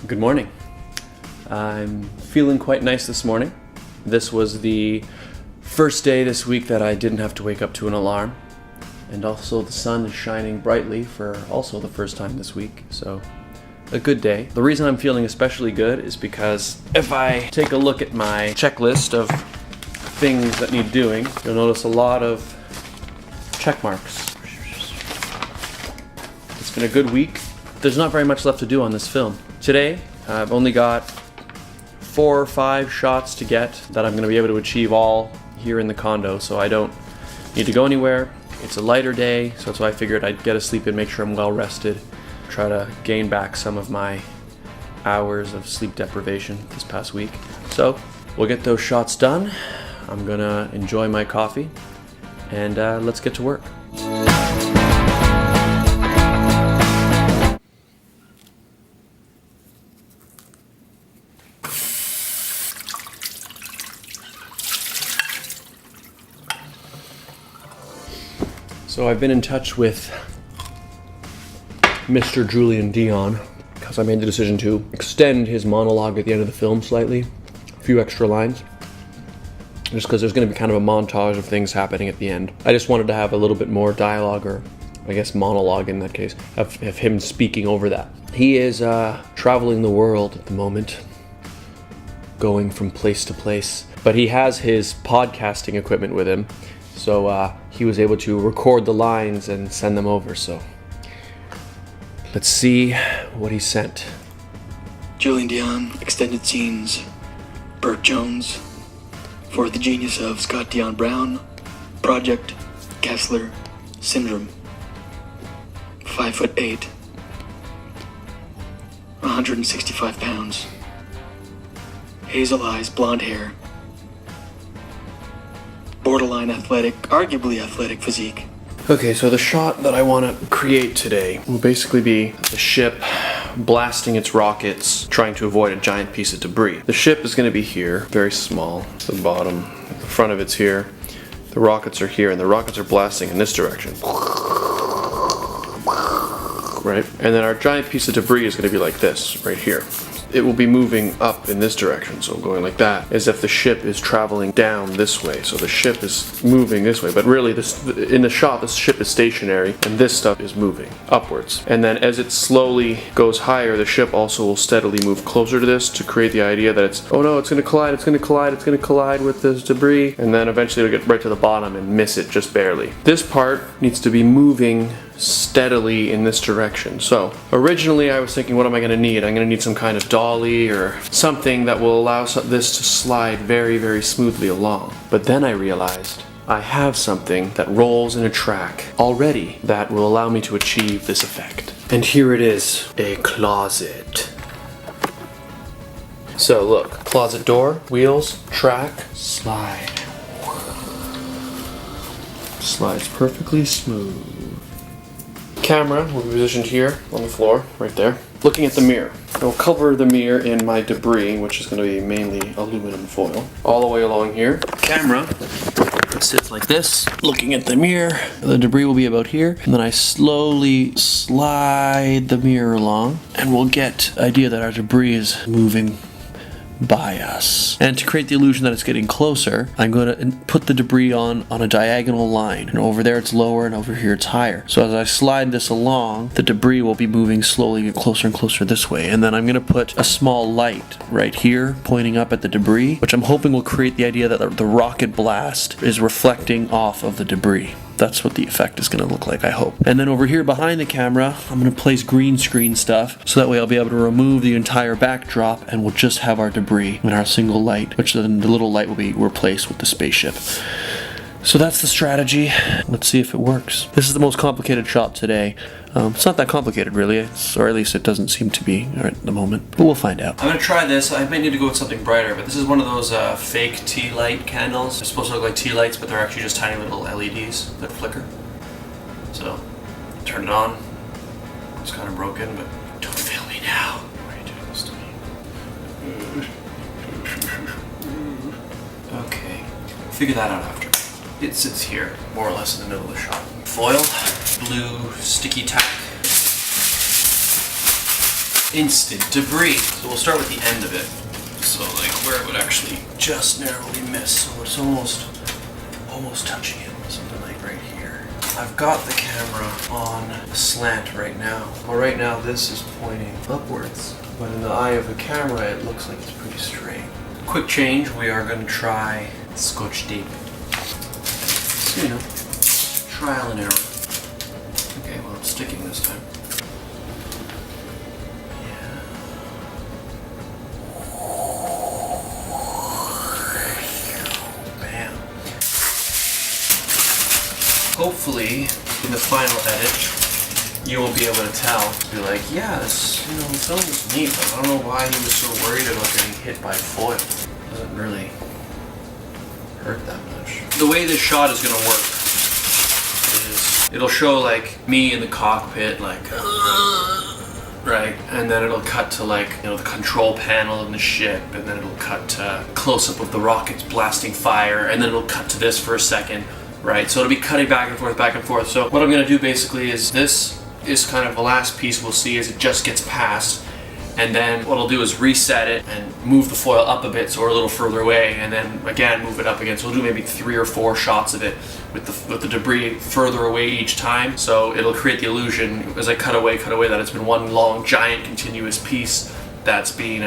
Good morning. I'm feeling quite nice this morning. This was the first day this week that I didn't have to wake up to an alarm. And also the sun is shining brightly for also the first time this week, so a good day. The reason I'm feeling especially good is because if I take a look at my checklist of things that need doing, you'll notice a lot of check marks. It's been a good week. There's not very much left to do on this film. Today, I've only got 4 or 5 shots to get that I'm going to be able to achieve all here in the condo, so I don't need to go anywhere. It's a lighter day, so that's why I figured I'd get a sleep in, make sure I'm well rested, try to gain back some of my hours of sleep deprivation this past week. So, we'll get those shots done. I'm going to enjoy my coffee, and let's get to work. So I've been in touch with Mr. Julien Dion because I made the decision to extend his monologue at the end of the film slightly, a few extra lines, just because there's going to be kind of a montage of things happening at the end. I just wanted to have a little bit more dialogue, or I guess monologue in that case, of him speaking over that. He is traveling the world at the moment, going from place to place, but he has his podcasting equipment with him. So he was able to record the lines and send them over, so let's see what he sent. Julien Dion, extended scenes, Burt Jones, for the genius of Scott Dion Brown, Project Kessler Syndrome. 5'8", 165 pounds, hazel eyes, blonde hair, borderline athletic, arguably athletic physique. Okay, so the shot that I want to create today will basically be the ship blasting its rockets, trying to avoid a giant piece of debris. The ship is going to be here, very small, the bottom, the front of it's here, the rockets are here, and the rockets are blasting in this direction. Right? And then our giant piece of debris is going to be like this, right here. It will be moving up in this direction, so going like that, as if the ship is traveling down this way. So the ship is moving this way, but really in the shot, this ship is stationary, and this stuff is moving upwards. And then as it slowly goes higher, the ship also will steadily move closer to this to create the idea that it's, oh no, it's going to collide, it's going to collide, it's going to collide with this debris, and then eventually it'll get right to the bottom and miss it just barely. This part needs to be moving steadily in this direction. So originally I was thinking, what am I going to need? I'm going to need some kind of dolly or something that will allow this to slide very, very smoothly along. But then I realized I have something that rolls in a track already that will allow me to achieve this effect. And here it is, a closet. So look, closet door, wheels, track, slide. Slides perfectly smooth. Camera will be positioned here on the floor, right there, looking at the mirror. I'll cover the mirror in my debris, which is going to be mainly aluminum foil, all the way along here. Camera sits like this, looking at the mirror. The debris will be about here, and then I slowly slide the mirror along, and we'll get the idea that our debris is moving by us. And to create the illusion that it's getting closer, I'm going to put the debris on a diagonal line, and over there it's lower and over here it's higher. So as I slide this along, the debris will be moving slowly closer and closer this way, and then I'm going to put a small light right here pointing up at the debris, which I'm hoping will create the idea that the rocket blast is reflecting off of the debris. That's what the effect is going to look like, I hope. And then over here behind the camera, I'm going to place green screen stuff, so that way I'll be able to remove the entire backdrop and we'll just have our debris and our single light, which then the little light will be replaced with the spaceship. So that's the strategy. Let's see if it works. This is the most complicated shot today. It's not that complicated, really, or at least it doesn't seem to be at the moment. But we'll find out. I'm gonna try this. I may need to go with something brighter, but this is one of those fake tea light candles. They're supposed to look like tea lights, but they're actually just tiny little LEDs that flicker. So, turn it on. It's kind of broken, but don't fail me now. Why are you doing this to me? Okay, figure that out after. It sits here, more or less in the middle of the shot. Foil, blue sticky tack. instant debris. So we'll start with the end of it. So like where it would actually just narrowly miss. So it's almost touching it. Something like right here. I've got the camera on a slant right now. Well, right now this is pointing upwards, but in the eye of the camera it looks like it's pretty straight. Quick change, we are going to try Scotch tape. So, you know, trial and error. Okay, well, it's sticking this time. Yeah. Bam. Hopefully, in the final edit, you will be able to tell. Be like, yeah, this film is neat, but I don't know why he was so worried about getting hit by foil. It doesn't really hurt that much. The way this shot is gonna work is it'll show like me in the cockpit, like right, and then it'll cut to like, you know, the control panel in the ship, and then it'll cut to close up of the rockets blasting fire, and then it'll cut to this for a second, right? So it'll be cutting back and forth, back and forth. So what I'm gonna do basically is this is kind of the last piece we'll see as it just gets past. And then what I'll do is reset it and move the foil up a bit so we're a little further away, and then again move it up again. So we'll do maybe 3 or 4 shots of it with the debris further away each time. So it'll create the illusion as I cut away that it's been one long giant continuous piece that's been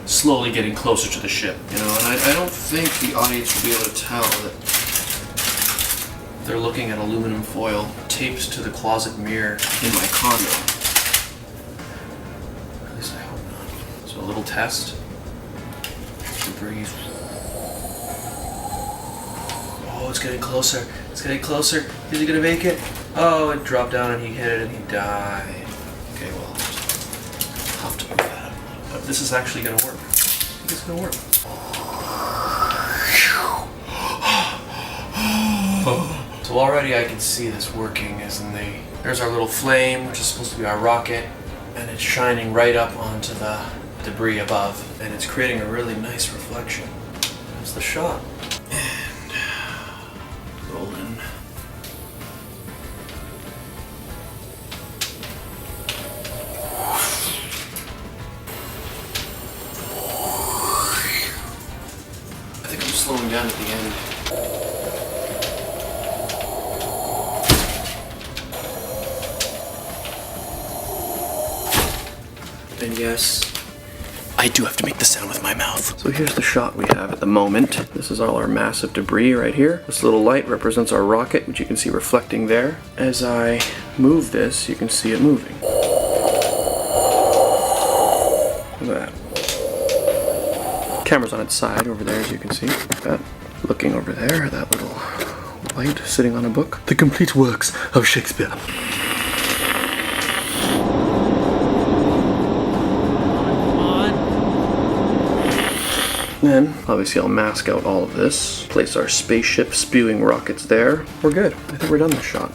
slowly getting closer to the ship. You know, and I don't think the audience will be able to tell that they're looking at aluminum foil taped to the closet mirror in my condo. A little test. Debris. Oh, it's getting closer. It's getting closer. Is he gonna make it? Oh, it dropped down and he hit it and he died. Okay, well, I'll have to move that up. But this is actually gonna work. I think it's gonna work. So already I can see this working, as in there's our little flame, which is supposed to be our rocket, and it's shining right up onto the debris above, and it's creating a really nice reflection. That's the shot. And roll in. I think I'm slowing down at the end. And yes, I do have to make the sound with my mouth. So here's the shot we have at the moment. This is all our massive debris right here. This little light represents our rocket, which you can see reflecting there. As I move this, you can see it moving. Look at that. Camera's on its side over there, as you can see. Like that. Looking over there, that little light sitting on a book. The complete works of Shakespeare. Then, obviously I'll mask out all of this, place our spaceship spewing rockets there. We're good. I think we're done this shot.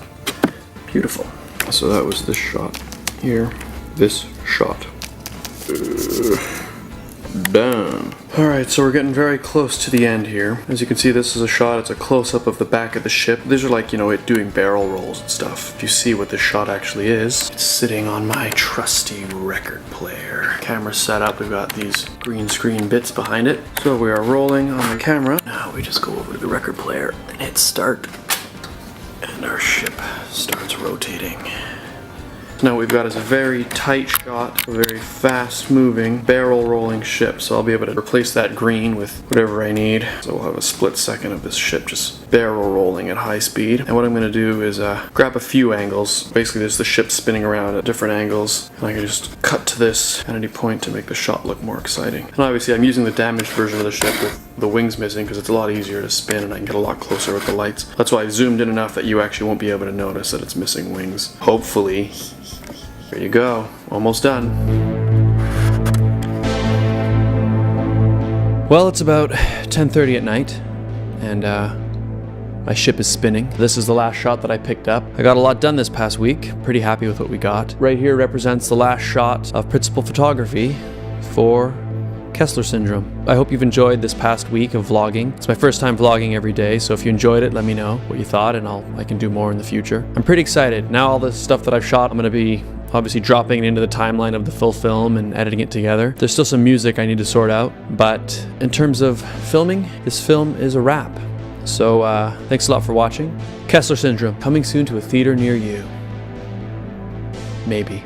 Beautiful. So that was this shot here, this shot. Done. Alright, so we're getting very close to the end here. As you can see, this is a shot, it's a close-up of the back of the ship. These are like, you know, it doing barrel rolls and stuff. If you see what this shot actually is, it's sitting on my trusty record player. Camera set up, we've got these green screen bits behind it. So we are rolling on the camera. Now we just go over to the record player and hit start. And our ship starts rotating. Now what we've got is a very tight shot, a very fast moving, barrel rolling ship. So I'll be able to replace that green with whatever I need. So we'll have a split second of this ship just barrel rolling at high speed. And what I'm gonna do is grab a few angles. Basically there's the ship spinning around at different angles. And I can just cut to this at any point to make the shot look more exciting. And obviously I'm using the damaged version of the ship with the wings missing because it's a lot easier to spin and I can get a lot closer with the lights. That's why I zoomed in enough that you actually won't be able to notice that it's missing wings. Hopefully. There you go, almost done. Well, it's about 10:30 at night, and my ship is spinning. This is the last shot that I picked up. I got a lot done this past week, pretty happy with what we got. Right here represents the last shot of principal photography for Kessler Syndrome. I hope you've enjoyed this past week of vlogging. It's my first time vlogging every day, so if you enjoyed it, let me know what you thought, and I can do more in the future. I'm pretty excited. Now all the stuff that I've shot, I'm gonna be obviously dropping it into the timeline of the full film and editing it together. There's still some music I need to sort out, but in terms of filming, this film is a wrap. So thanks a lot for watching. Kessler Syndrome, coming soon to a theater near you. Maybe.